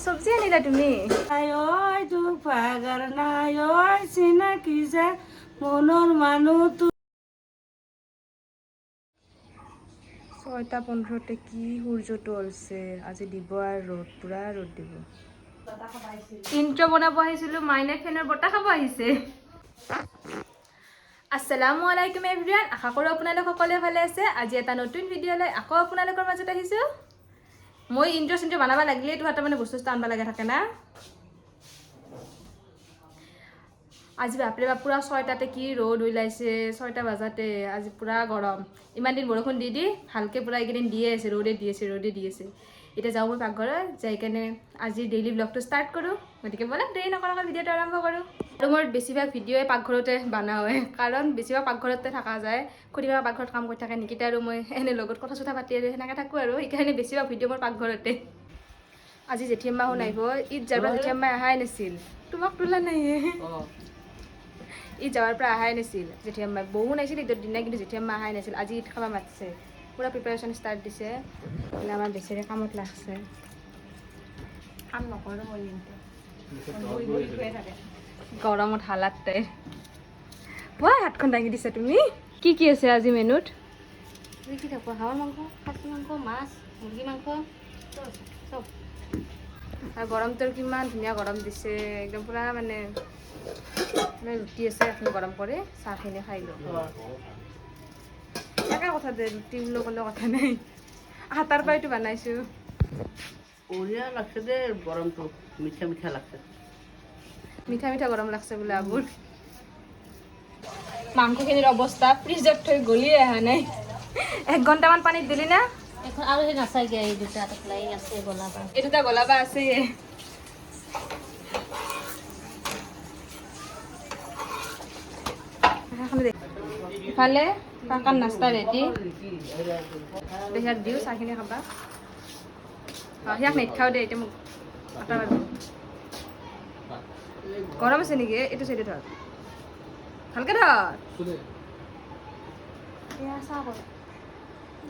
সবজি আনিলা তুমি? আয় দুখ পাগাৰ নাই ওই চিনাকি যে মনৰ মানুহ তো 6:15 কি সূৰ্যটো ওলছে আজি দিব আৰু ৰ'দ পুৰা ৰ'দ দিব। ইন্ট্ৰ বনাব আহিছিলো মাইনা ফেনৰ বতাহ খাব আহিছে। আসসালামু আলাইকুম এভৰিৱান, আশা কৰোঁ আপোনালোক সকলোৱে ভালে আছে। আজি এটা নতুন ভিডিঅ' লৈ আকৌ আপোনালোকৰ মাজত আহিছোঁ। মই ইন্ট্ৰ বনাব লাগিলে এইটো হাতে মানে বস্তু আনব লাগে থাকে না। আজি বাপৰে বাপ পুৰা 6টাতে কি ৰ'দ ওলাইছে, 6টা বজাতে আজি পুৰা গৰম। ইমান দিন বৰষুণ দি ভালকৈ পুৰা এইকেইদিন দিয়ে আছে, ৰ'দে দি আছে। এতিয়া যাওঁ মই পাকঘৰত যাই কেনে আজি ডেইলি ব্লগটো ষ্টাৰ্ট কৰোঁ। গতিকে ব'লক দেৰি নকৰাকৈ ভিডিঅ'টো আৰম্ভ কৰোঁ। আৰু মোৰ বেছিভাগ ভিডিঅ'ই পাকঘৰতে বনোৱা হয়, কাৰণ বেছিভাগ পাকঘৰতে থকা যায়। খুৰীমা পাকঘৰত কাম কৰি থাকে, নিকিতা আৰু মই এনে লগত কথা চথা পাতি আৰু সেনেকৈ থাকোঁ আৰু সেইকাৰণে বেছিভাগ ভিডিঅ' মোৰ পাকঘৰতে। আজি জেঠীমাহঁত আহিব, ঈদ যাব জেঠীমা অহাই নাছিল, তোমাক তোলা নাই ঈদ যাৱাৰ পৰা অহাই নাছিল জেঠীমাই। বহু নাছিল ঈদৰ দিনা, কিন্তু জেঠীমা অহাই নাছিল। আজি ঈদ খাব মাতিছে, পুৰা প্ৰিপাৰেশ্যন ষ্টাৰ্ট দিছে। আমাৰ বেচেৰি কামত লাগছে, কাম নকৰোঁ মই কিন্তু গৰমত হালাত তাই পুৱা হাতখন দাঙি দিছা তুমি। কি কি আছে আজি মেনুত? কি থাকব, হাঁহৰ মাংস, খাচী মাংস, মাছ, মুৰ্গী মাংস চব। আৰু গৰমটোৰ কিমান ধুনীয়া গৰম দিছে, একদম পুৰা মানে ৰুটি আছে এখন গৰম কৰি চাহখিনি খাই লওঁ। একে কথা দে, ৰুটি বুলি ক'লেও কথা নাই, হাতাৰ পৰাইতো বনাইছোঁ। বঢ়িয়া লাগছে দে, গৰমটো মিঠা মিঠা লাগছে। মিঠা মিঠা গৰম লাগছে বোলে আবুৰ। মাংসখিনিৰ অৱস্থা ফ্ৰিজত থৈ গলি অহা নাই। 1 ঘণ্টামান পানীত দিলি না? এখন আৰু সেই নাচাইগে, এই দুটা টেকলাই আছে গলাবা। এই দুটা গলাবা আছে। ইফালে কাকাৰ নাস্তা ৰেডি, সিয়াক দিওঁ চাহখিনি খাবা। সিয়াক নেখাওঁ দে, এতিয়া মোক আটা বাজে। গৰম আছে নেকি? এইটো চাইডে ধৰ, ভালকে ধৰ।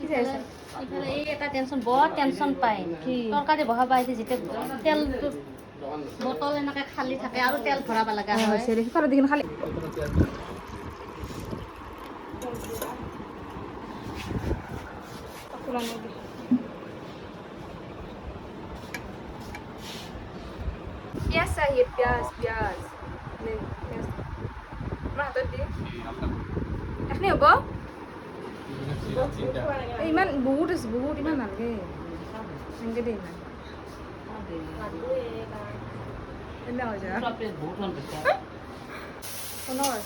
ইফালে এই এটা টেনশ্যন, বৰ টেনশ্যন পায়। তৰকাৰী বহাব আহিছে, যেতিয়া তেলটো বটল এনেকৈ খালী থাকে আৰু তেল ভৰাব লগা হয়। সিফালে দেখোন খালি পিঁয়াজ চাহিয়ে, পিঁয়াজ আমাৰ হাতত দি এখনি হ'ব। ইমান বহুত আছে, বহুত ইমান নালাগে এনেকৈ দে। শুনৰ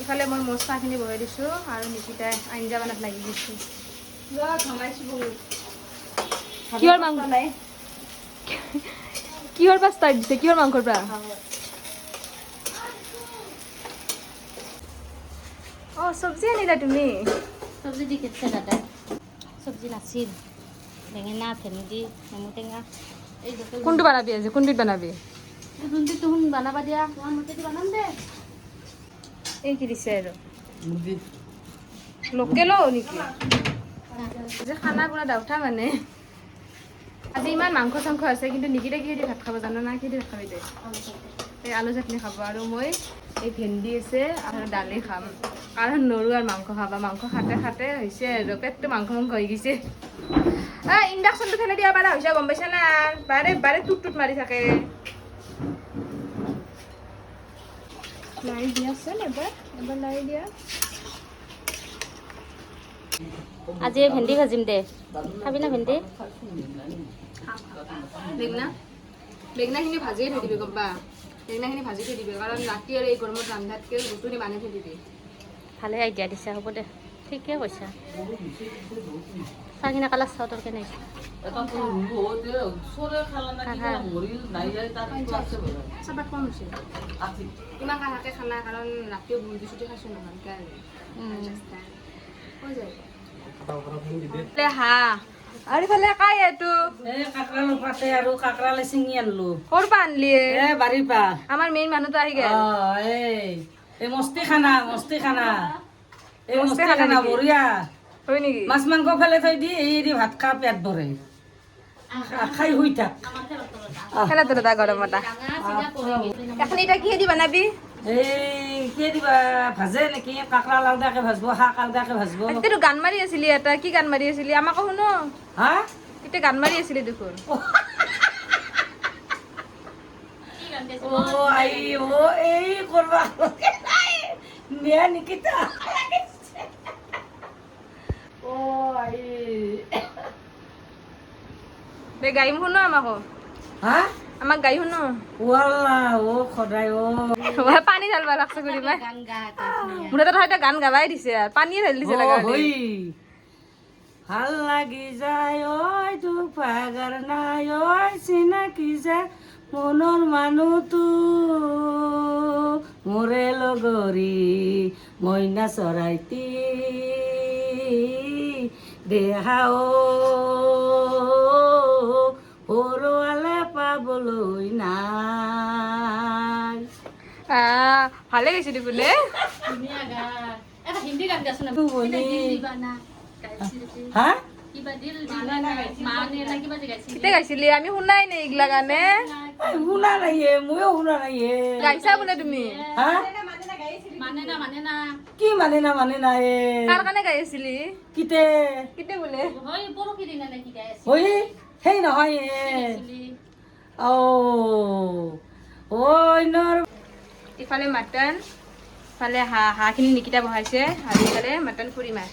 ইফালে মই মছলাখিনি বহাই দিছোঁ আৰু নিকিতাই আঞ্জা বনাত লাগি দিছোঁ। কিহৰ মাংস নাই, কিহৰ পৰা ষ্টাৰ্ট দিছে, কিহৰ মাংসৰ পৰা? চবজি আনিলা তুমি? চব্জি দি খেতছে দাদা, চব্জি নাছিল। বেঙেনা, ভেন্দি, নেমু টেঙা, এই কোনটো বনাবি আজি, কোনবিধ বনাবি? যোনটো বনাবা দিয়া তোমাৰ মতেদি বনাম দে। এই কি দিছে আৰু লোকেলো নেকি? যে খানা পুৰা ডাউঠা মানে। আজি ইমান মাংস চাংস আছে, কিন্তু নিকিতা কিহেদি ভাত খাব জানো না? কিহেদি ভাত খাবি দে? এই আলু চাটনি খাব, আৰু মই এই ভেন্দি আছে আৰু দালি খাম, কাৰণ নৰু আৰু মাংস খাবা। মাংস খাতে খাতে হৈছে আৰু পেটটো মাংস হৈ গৈছে। ইণ্ডাকশ্যনটো ফেলাই দিয়া পাৰা হৈছে, গম পাইছা না? বাৰে টুট মাৰি থাকে। লাৰি দিয়াচোন এবাৰ লাৰি দিয়া। আজি ভেন্দি ভাজিম দে, খাবি না ভেন্দি? বেঙেনাখিনি ভাজিয়ে থৈ দিবি, গম পা? বেঙেনাখিনি ভাজি থৈ দিবি, কাৰণ ৰাতি আৰু এই গৰমত ৰান্ধাতকৈ বস্তুখিনি বান্ধি থৈ দিবি। ভালে আইডিয়া দিছা, হ'ব দে, ঠিকে কৈছা। চাহখিনি কালাৰ চাওঁ তোৰ কেনে চাহপাত কম হৈছে, ইমান কাহাকে খানা, কাৰণ ৰাতিও বুন্দি চুটি খাইছোঁ নহয় কাৰণে। হাঁহ আৰু ইফালে কাই এইটো কাকৰাল পাতে আৰু কাকৰালে ছিঙি আনলো। ক'ৰ পৰা আনলি? বাৰীৰ পৰা। আমাৰ মেইন মানুহটো আহি গেল। এই মস্তি খানা এই মস্তি খানা বঢ়িয়া হয় নেকি? মাছ মাংস ফেলে থৈ দি এই দি ভাত খা, পেট ভৰে। খাই শুই থাক খেলা তোর দা গরম এটা এখন এটা কি দি বানাবি এই কি দিবা ভাজে নেকি কাকৰা লাউদাকে ভাজব শাক আলদাকে ভাজব তুই গান মাৰি আছিলি এটা কি গান মাৰি আছিলি আমাকো শুনো হা এতিয়া গান মাৰি আছিলি দেখোন ও আই ও এই করবা মিয়া নিকিতা ও আই দে গাইম শুনো আমাকো হা আমাক গাই শুনো ওয়াল্লা ও খদাই ও পানী ঢালবা লাগছে কৰিবা গান গা মোৰ তাত হয়তো গান গাবাই দিছে আৰু পানীয়ে ঢালি দিছে লগা হই ভাল লাগি যায় ওই দুখ পাগার নাই ওই চিনাকি যে মনৰ মানুহটো মোৰে লগৰী মইনা চৰাইটি দেহা সৰুৱালে পাবলৈ নাই ভালে গাইছে দেখোন দে ধুনীয়া গান এটা হিন্দী গান গাইছ না বলি। দিবানা হা কিবা দিল দিবানা মানে না কিবা যে গাইছিল কেতিয়া গাইছিলি আমি শুনাই নাই এইগিলা গানে শুনা নাই ময়ো শুনা নাই গাইছা বোলে তুমি হা মানে না কি মানে না কাৰ কাৰণে গাই আছিলি কিতে কেতিয়া বোলে হয় পৰহি দিনা নাকি গাই আছিল হই সেই নহয় ও ওই নৰ ইফালে মাটন ইফালে হাঁহখিনি নিকিতা বহাইছে আৰু ইফালে মাটন ফুৰি মাছ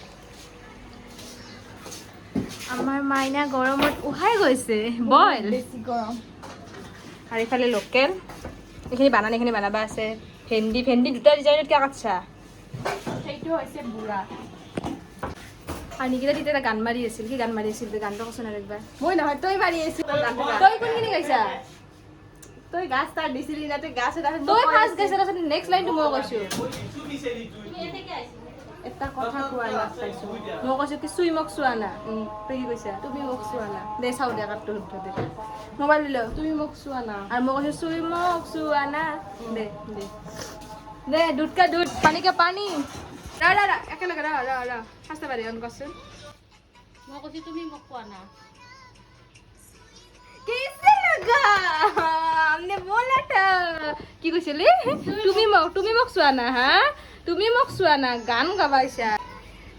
আমাৰ মাইনা গৰমত উহাই গৈছে বইল বেছি গৰম আৰু ইফালে লোকেল এইখিনি বানাবা আছে ভেন্দি দুটা ডিজাইনত কিয় কাটছা সেইটো হৈছে বুঢ়া আৰু নিকিতা তেতিয়া গান মাৰি আছিল কি গান মাৰি আছিল গানটো কচোন আৰু একবাৰ মই নহয় তই মাৰি আছিল তই কোনখিনি গাইছা তই গাছ তাৰ দিছিলি না তই গাছ তই ফাৰ্ষ্ট গাইছা তাৰপিছত নেক্সট লাইনটো মই কৈছো এটা কথা কোৱা লাগ পাইছো মই কৈছো কি চুই মোক চোৱা না তই কি কৈছা তুমি মোক চোৱা না দে চাও দে কাটটো শুদ্ধ দে মোবাইল দিলো তুমি মোক চোৱা না আৰু মই কৈছো চুই মোক চোৱা না দে দে দে দুধ কা দুধ পানী কা পানী ৰা একেলগে ৰা ফাৰ্ষ্ট বাৰী অন কৰচোন মই কৈছি তুমি মোক কোৱা না कैसे लगा हमने बोला था কি কৈছিলি তুমি মোক চোৱা না হা তুমি মোক চোৱা না গান গাবাইছা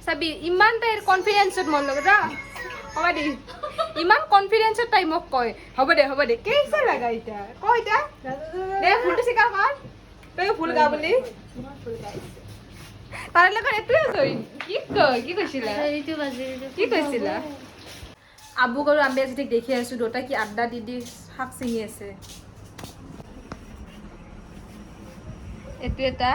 চাবি ইমান তাইৰ কনফিডেন্সত মন লগত হ'ব দে ইমান কনফিডেন্সত তাই মোক কয় হ'ব দে কেইছে লাগা এতিয়া কয় এতিয়া দে ফুলটো চিকাৰ কৰ তই ফুল গা বুলি তাৰ লগত এইটোৱে কয় কি কৈছিলা এইটো বাজি কি কৈছিলা আবুক আৰু আম্বে আজি দেখি আছো দুটা কি আড্ডা দি শাক চিঙি আছে এইটো এটা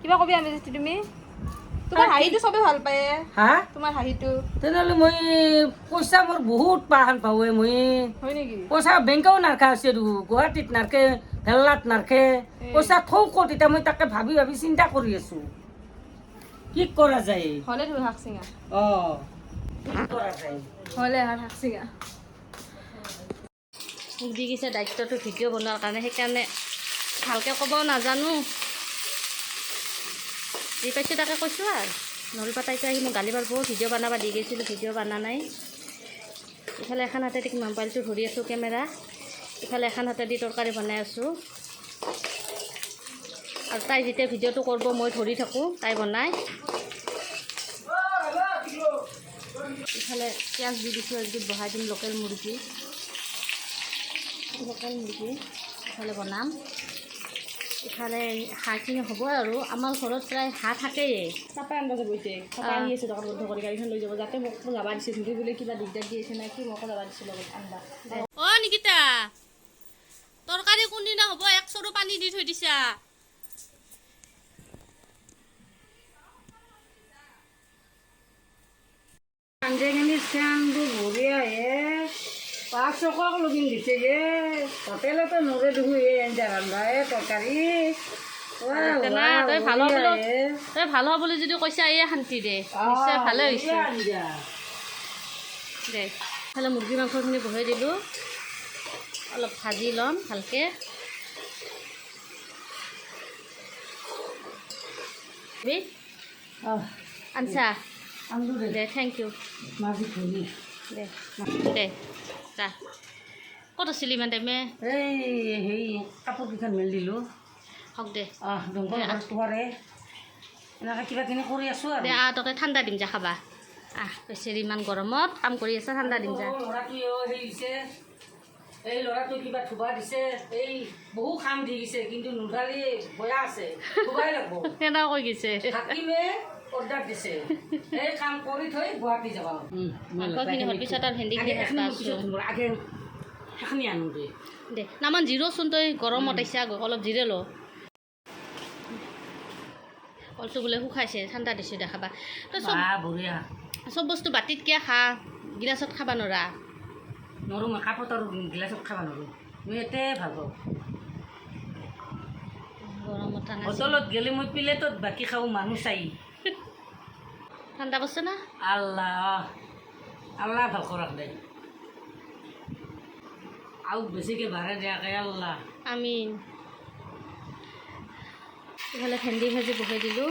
কিবা কবি আমি যদি তুমি তোমাৰ হাঁহিটো চবে ভাল পায় হা তোমাৰ হাঁহিটো তেনেহ'লে মই পইচা মোৰ বহুত পাহান পাওঁ মই হয় নেকি পইচা বেংকেও নাৰখা আছে গুৱাহাটীত নাৰখে ভেল্লাত নাৰখে পইচা থওঁ ক'ত এতিয়া মই তাকে ভাবি চিন্তা কৰি আছো কি কৰা যায় হ'লে তুমি শাক চিঙা কি কৰা যায় হ'লে শাক চিঙা মোক দি গৈছে দায়িত্বটো ভিডিঅ' বনোৱাৰ কাৰণে সেইকাৰণে ভালকৈ ক'ব নাজানো যি পাইছোঁ তাকে কৈছোঁ আৰু নহ'লে তাইতো আহি মোক গালি পাৰিব ভিডিঅ' বনাব দি গৈছিলোঁ ভিডিঅ' বনা নাই ইফালে এখন হাতেদি মোবাইলটো ধৰি আছোঁ কেমেৰা ইফালে এখন হাতেদি তৰকাৰী বনাই আছোঁ আৰু তাই যেতিয়া ভিডিঅ'টো কৰিব মই ধৰি থাকোঁ তাই বনাই ইফালে পিঁয়াজ দি দিছোঁ একদিন বহাই দিম লোকেল মুৰ্গী ইফালে বনাম ইফালে হাঁহখিনি হ'ব আৰু আমাৰ ঘৰত প্ৰায় হাঁহ থাকেই পাপাই আনিব যাব এতিয়া পাপা আহি আছে দোকান বন্ধ কৰি গাড়ীখন লৈ যাব যাতে মোক যাবা দিছে ধুৰি বোলে কিবা দিগদাৰ দি আছে নাই কি মোকো যাবা দিছে লগত আনবা অ' নিকিতা তৰকাৰী কোনদিনা হ'ব 1 চৰু পানী দি থৈ দিছা আঞ্জাখিনি চাংটো বঢ়িয়া হে 500 টকা লগিন দিছে গে হোটেলতো নৰে দেখো এই আঞ্জা ৰান্ধা তৰকাৰী তই ভাল হ'ব বুলি যদি কৈছা এয়ে শান্তি দে নিশ্চয় ভালে হৈছে দে ইফালে মুৰ্গী মাংসখিনি বহাই দিলোঁ অলপ ভাজি ল'ম ভালকৈ আনছা দে থেংক ইউ মাজি ধৰি দে দে যা ক'ত আছিলি ইমান টাইমে এই হেৰি কাপোৰকেইখন মেলি দিলোঁ হওক দে দমকল ঘৰটোৱাৰে এনেকৈ কিবা কিনি কৰি আছোঁ আৰু দে তোকে ঠাণ্ডা দিম যা খাবা বেচেৰি ইমান গৰমত কাম কৰি আছে ঠাণ্ডা দিম যা ল'ৰাটোৱেও হেৰি দিছে এই ল'ৰাটোৱে কিবা থুবা দিছে এই বহু কাম দি দিছে কিন্তু নোধালি বয়া আছে থুবাই লাগব কেনেকৈ কৈ গৈছে থাকিমে অৰ্ডাৰ দিছে এই কাম কৰি থৈ গুৱাহাটী যাব মাংসখিনি হোৱাৰ পিছত আৰু ভেন্দিখিনি ভাজবা আছোঁ আগে সেইখিনি আনো দে দে নামান জিৰ'চোন তই গৰমত আহিছে অলপ জিৰে ল কলটো বোলে শুকাইছে ঠাণ্ডা দিছোঁ দেখাবা তই বঢ়িয়া চব বস্তু বাতিত কিয় খা গিলাচত খাবা নৰা নৰো মই কাপত আৰু গিলাচত খাব নৰো মই এতে ভাল পাওঁ গৰমত হোটেলত গেলে মই প্লেটত বাকী খাওঁ মানুহ চাই ঠাণ্ডা কৰিছে না আল্লাহ আল্লাহ ভাল কৰক দে আৰু বেছিকৈ ভাড়া দিয়াকে আল্লাহ আমি ইফালে ভেন্দি ভাজি বহাই দিলোঁ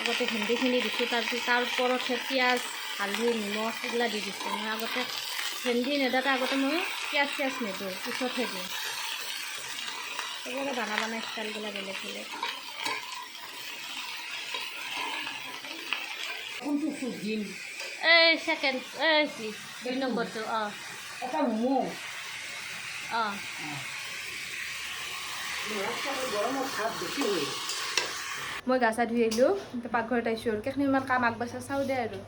আগতে ভেন্দিখিনি দিছোঁ তাৰপিছত তাৰ ওপৰতহে পিঁয়াজ হালধি নিমখ এইবিলাক দি দিছোঁ মই আগতে ভেন্দি নেদাতে আগতে মই পিঁয়াজ চিয়াজ নিদিওঁ পিছতহে দিওঁ চবৰে বনাই ষ্টাইলবিলাক বেলেগ বেলেগ কোনটো ফুট দিম এই ছেকেণ্ড এই কি 2 নম্বৰটো এটা ম'ম' গৰমত ভাত বেছি হয় মই গা চা ধুই আহিলোঁ পাকঘৰত আহিছোঁ আৰু কেইখিনি ইমান কাম আগবাঢ়িছে চাওঁ দে আৰু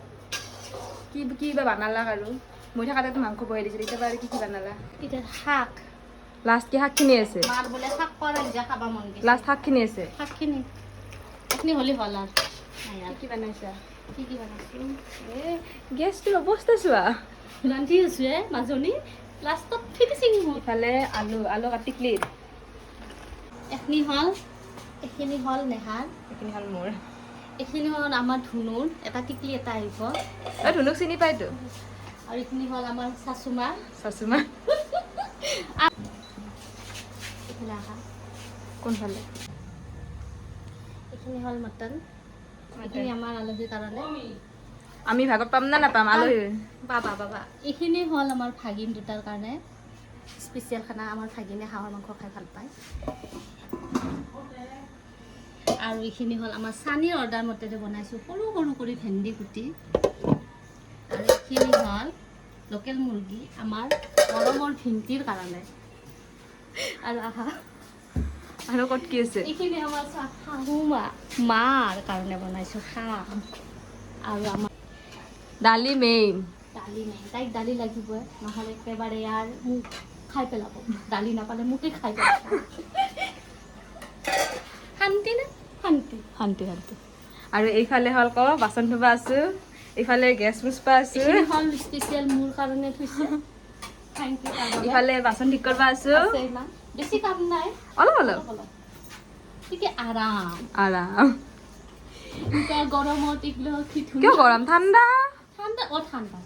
কি বা বনালাক আৰু মই থাকাতেতো মাংস বহাই দিছিলোঁ এতিয়া বাৰু কি বনালা এতিয়া শাক লাষ্ট কি শাকখিনি আছে মাৰ বোলে শাক কৰা নিজা খাবা মন গৈছে লাষ্ট শাকখিনি আছে শাকখিনি এইখিনি হ'লে হ'ল আৰু কি বনাইছা কি বনাইছোঁ এই গেছটোৰ অৱস্থা চোৱা ৰান্ধি আছোঁ মাজনী লাষ্টত ফিনিচিং হ'ল ইফালে আলু কাটি ক্লিপ এইখিনি হ'ল নেহাৰ এইখিনি হ'ল মোৰ এইখিনি হ'ল আমাৰ ধুনুৰ এটা টিকলি এটা আহিব তই ধুনুক চিনি পাইতো আৰু এইখিনি হ'ল আমাৰ চাচুমাৰ চাচুমা এইফালে আহা কোনফালে এইখিনি হ'ল মটন এইখিনি আমাৰ আলহীৰ কাৰণে আমি ভাগত পাম না নাপাম আলহী বাবা এইখিনি হ'ল আমাৰ ভাগিন দুটাৰ কাৰণে স্পেচিয়েল খানা আমাৰ ভাগিনে হাঁহৰ মাংস খাই ভাল পায় আৰু এইখিনি হ'ল আমাৰ চানীৰ অৰ্ডাৰ মতে বনাইছোঁ সৰু সৰু কৰি ভেন্দি কুটি আৰু এইখিনি হ'ল লোকেল মুৰ্গী আমাৰ গৰমৰ ভিন্তিৰ কাৰণে আৰু আহা আৰু ক'ত কি আছে এইখিনি আমাৰ শাহু মাৰ কাৰণে বনাইছোঁ শাক আৰু আমাৰ দালি মেইন দালি নাই তাইক দালি লাগিবই নহ'লে একেবাৰে ইয়াৰ মোক খাই পেলাব দালি নাপালে মোকে খাই পেলাব শান্তি না শান্তি শান্তি আৰু এইফালে হ'ল বাচন ধুবা আছোঁ এইফালে গেছ মুচবা আছোঁ এইখিনি হ'ল স্পেচিয়েল মোৰ কাৰণে থৈছে থেংক ইউ ইফালে বাচন ঠিক কৰিব আছোঁ বেছি কাম নাই অলপ ঠিকে আৰাম এতিয়া গৰমত এইগুলো কিয় গৰম ঠাণ্ডা ঠাণ্ডা ঠাণ্ডা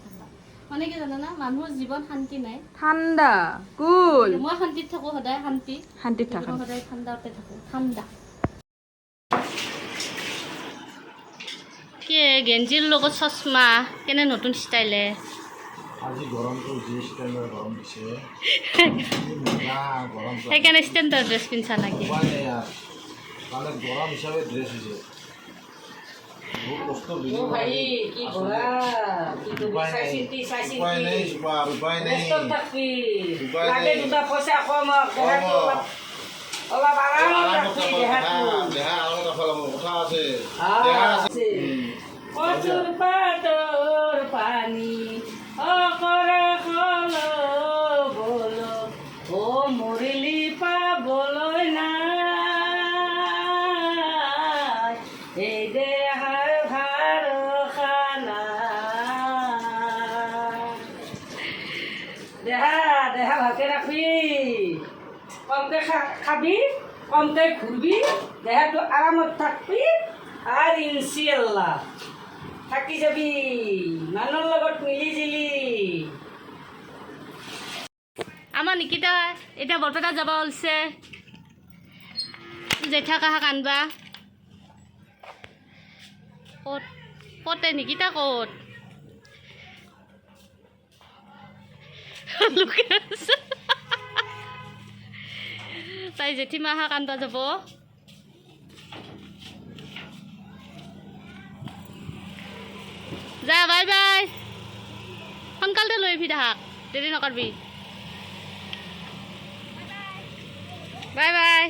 মানে কি জানা না মানুহৰ জীৱন শান্তি নাই ঠাণ্ডা কুল মই শান্তিত থাকোঁ সদায় শান্তিত থাকা সদায় ঠাণ্ডাতে থাকোঁ ঠাণ্ডা কি গেঞ্জিৰ লগত চশমা কেনে নতুন ষ্টাইলে আজি গৰমটো যি ষ্টেণ্ডাৰ্ড গৰম দিছে গৰম সেইকাৰণে ষ্টেণ্ডাৰ্ড ড্ৰেছ পিন্ধা নেকি উপায় নাই ইয়াৰ মানে গৰম হিচাপে ড্ৰেছ হৈছে বহুত কষ্ট ভাই কি কৰা কি উপায় নাই উপায় নাই চুপাৰ উপায় নাই উপায় লাগে নাই দুটা পইচা কম অলপ আৰামত ৰাখি দেহাটো দেহা আৰু নাফালাম কথা আছে দেহা আছে কচুৰ পাতৰ পানী অকৰা কল বল অ মৰিলি পাবলৈ নাই এই দেহাৰ ভাৰ খানা দেহা ভালকে ৰাখবি কমকে খাবি কমকে ঘূৰবি দেহাটো আৰামত থাকবি আৰু ইনশাল্লাহ থাকি যাবি মানুহৰ লগত মিলি জুলি আমাৰ নিকিতা এতিয়া বৰপেটা যাব ওলছে জেঠা কাহাক আনবা ক'তে নিকিতা ক'ত লুকাই আছে তাই জেঠীমাহা কান্দা যাব যা বাই বাই সোনকালতে লৈ আহিবি তাহাক দেৰি নকৰবি বাই বাই